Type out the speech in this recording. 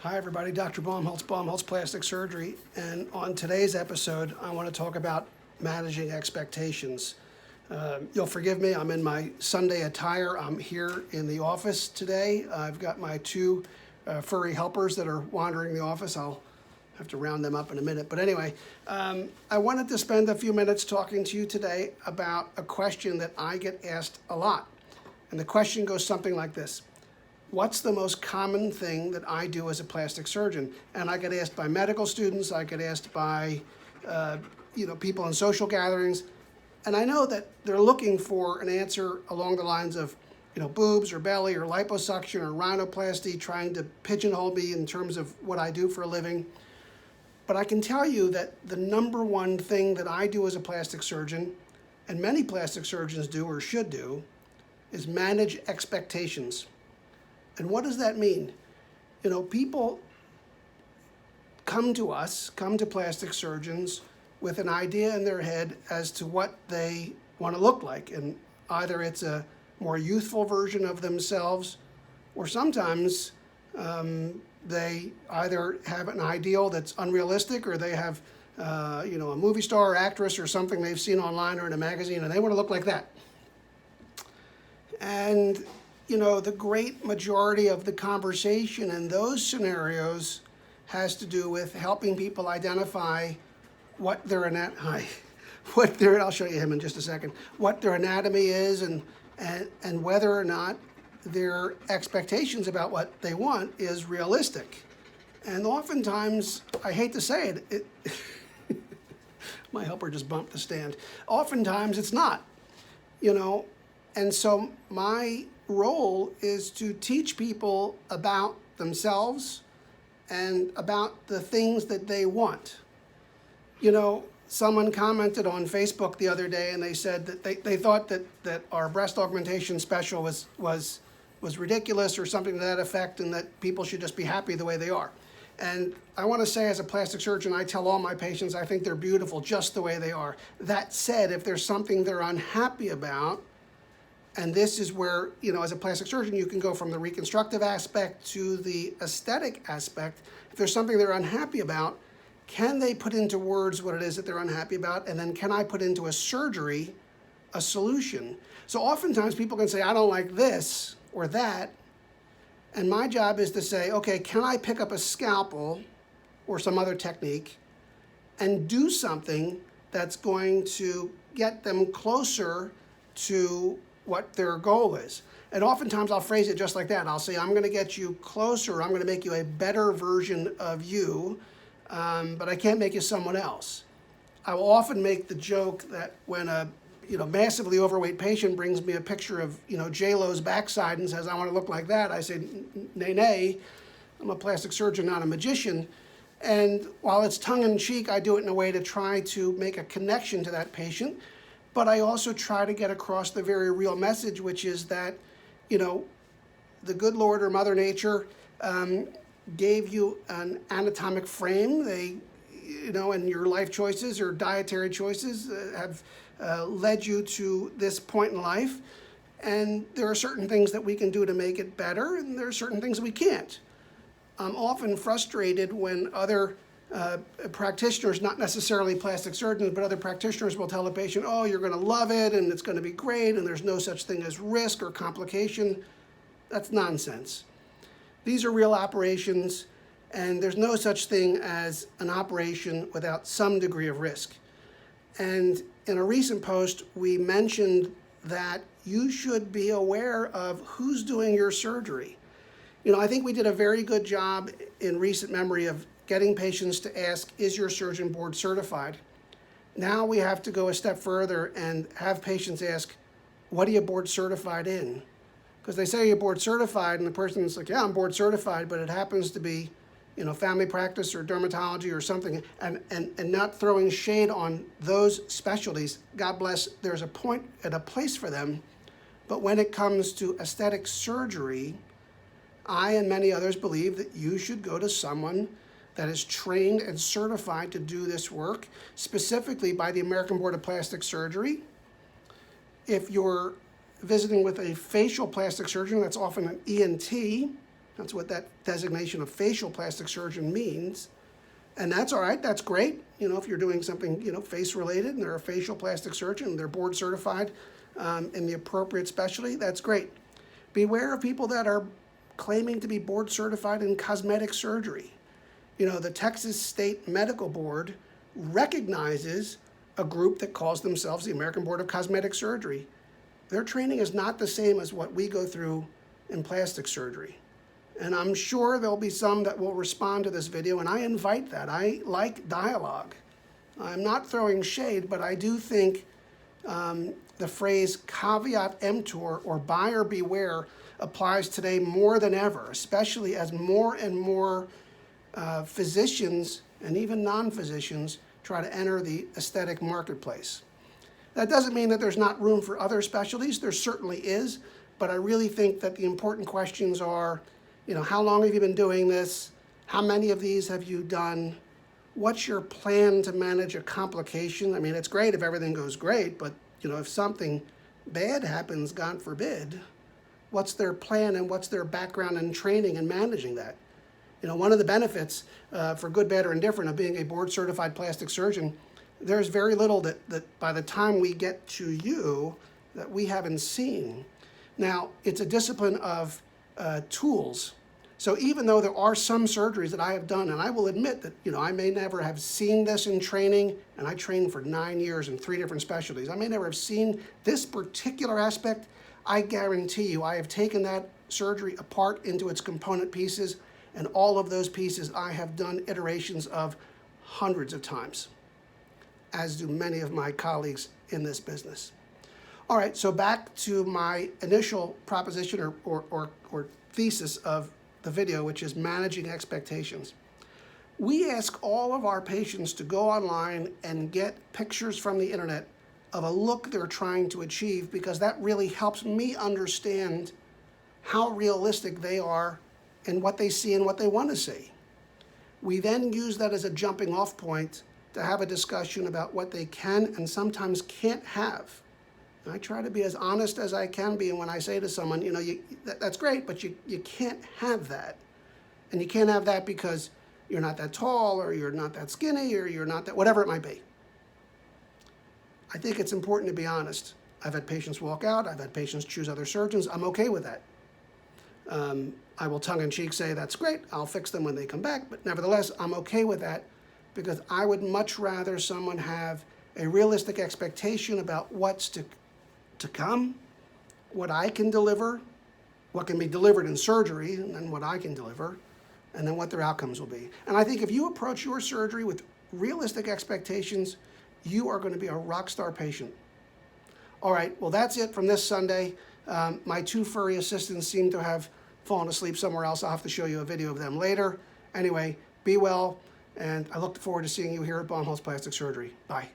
Hi everybody, Dr. Baumholtz, Baumholtz Plastic Surgery, and on today's episode I want to talk about managing expectations. You'll forgive me, I'm in my Sunday attire. I'm here in the office today. I've got my two furry helpers that are wandering the office. I'll have to round them up in a minute. But anyway, I wanted to spend a few minutes talking to you today about a question that I get asked a lot. And the question goes something like this. What's the most common thing that I do as a plastic surgeon? And I get asked by medical students, I get asked by people in social gatherings, and I know that they're looking for an answer along the lines of boobs or belly or liposuction or rhinoplasty, trying to pigeonhole me in terms of what I do for a living. But I can tell you that the number one thing that I do as a plastic surgeon, and many plastic surgeons do or should do, is manage expectations. And what does that mean? People come to plastic surgeons with an idea in their head as to what they want to look like. And either it's a more youthful version of themselves, or sometimes they either have an ideal that's unrealistic, or they have a movie star or actress or something they've seen online or in a magazine, and they want to look like that. And the great majority of the conversation in those scenarios has to do with helping people identify what their I'll show you him in just a second, what their anatomy is and whether or not their expectations about what they want is realistic. And oftentimes, I hate to say it my helper just bumped the stand. Oftentimes it's not, and so my role is to teach people about themselves and about the things that they want. Someone commented on Facebook the other day and they said that they thought that our breast augmentation special was ridiculous or something to that effect, and that people should just be happy the way they are. And I want to say, as a plastic surgeon, I tell all my patients I think they're beautiful just the way they are. That said, if there's something they're unhappy about, and this is where, as a plastic surgeon, you can go from the reconstructive aspect to the aesthetic aspect. If there's something they're unhappy about, can they put into words what it is that they're unhappy about? And then can I put into a surgery a solution? So oftentimes people can say, I don't like this or that. And my job is to say, okay, can I pick up a scalpel or some other technique and do something that's going to get them closer to what their goal is? And oftentimes I'll phrase it just like that. I'll say, I'm going to get you closer. I'm going to make you a better version of you, but I can't make you someone else. I will often make the joke that when a massively overweight patient brings me a picture of J-Lo's backside and says, I want to look like that, I say, nay, I'm a plastic surgeon, not a magician. And while it's tongue-in-cheek, I do it in a way to try to make a connection to that patient. But I also try to get across the very real message, which is that, the good Lord or Mother Nature gave you an anatomic frame. They, and your life choices or dietary choices have led you to this point in life. And there are certain things that we can do to make it better, and there are certain things we can't. I'm often frustrated when other practitioners, not necessarily plastic surgeons, but other practitioners will tell a patient, oh, you're going to love it and it's going to be great and there's no such thing as risk or complication. That's nonsense. These are real operations, and there's no such thing as an operation without some degree of risk. And in a recent post, we mentioned that you should be aware of who's doing your surgery. I think we did a very good job in recent memory of getting patients to ask, is your surgeon board certified? Now we have to go a step further and have patients ask, what are you board certified in? Because they say you're board certified, and the person's like, yeah, I'm board certified, but it happens to be, family practice or dermatology or something, and not throwing shade on those specialties. God bless, there's a point and a place for them. But when it comes to aesthetic surgery, I and many others believe that you should go to someone that is trained and certified to do this work, specifically by the American Board of Plastic Surgery. If you're visiting with a facial plastic surgeon, that's often an ENT, That's what that designation of facial plastic surgeon means. And that's all right, that's great. You know, if you're doing something, you know, face related and they're a facial plastic surgeon and they're board certified in the appropriate specialty, that's great. Beware of people that are claiming to be board certified in cosmetic surgery. You know, the Texas State Medical Board recognizes a group that calls themselves the American Board of Cosmetic Surgery. Their training is not the same as what we go through in plastic surgery. And I'm sure there'll be some that will respond to this video, and I invite that. I like dialogue. I'm not throwing shade, but I do think the phrase caveat emptor, or buyer beware, applies today more than ever, especially as more and more physicians and even non-physicians try to enter the aesthetic marketplace. That doesn't mean that there's not room for other specialties. There certainly is, but I really think that the important questions are, you know, how long have you been doing this? How many of these have you done? What's your plan to manage a complication? I mean, it's great if everything goes great, but, you know, if something bad happens, God forbid, what's their plan and what's their background and training in managing that? You know, one of the benefits, for good, bad, or indifferent, of being a board-certified plastic surgeon, there's very little that by the time we get to you that we haven't seen. Now, it's a discipline of tools. So even though there are some surgeries that I have done, and I will admit that, you know, I may never have seen this in training, and I trained for 9 years in 3 different specialties. I may never have seen this particular aspect. I guarantee you I have taken that surgery apart into its component pieces, and all of those pieces I have done iterations of hundreds of times, as do many of my colleagues in this business. All right, so back to my initial proposition or thesis of the video, which is managing expectations. We ask all of our patients to go online and get pictures from the internet of a look they're trying to achieve, because that really helps me understand how realistic they are in what they see and what they want to see. We then use that as a jumping off point to have a discussion about what they can and sometimes can't have. And I try to be as honest as I can be, and when I say to someone, you know, that's great, but you can't have that. And you can't have that because you're not that tall, or you're not that skinny, or you're not that, whatever it might be. I think it's important to be honest. I've had patients walk out, I've had patients choose other surgeons. I'm okay with that. I will tongue-in-cheek say, that's great, I'll fix them when they come back, but nevertheless, I'm okay with that, because I would much rather someone have a realistic expectation about what's to come, what I can deliver, what can be delivered in surgery, and then what I can deliver, and then what their outcomes will be. And I think if you approach your surgery with realistic expectations, you are going to be a rock star patient. All right, well, that's it from this Sunday. My 2 furry assistants seem to have fallen asleep somewhere else. I'll have to show you a video of them later. Anyway, be well, and I look forward to seeing you here at Baumholtz Plastic Surgery. Bye.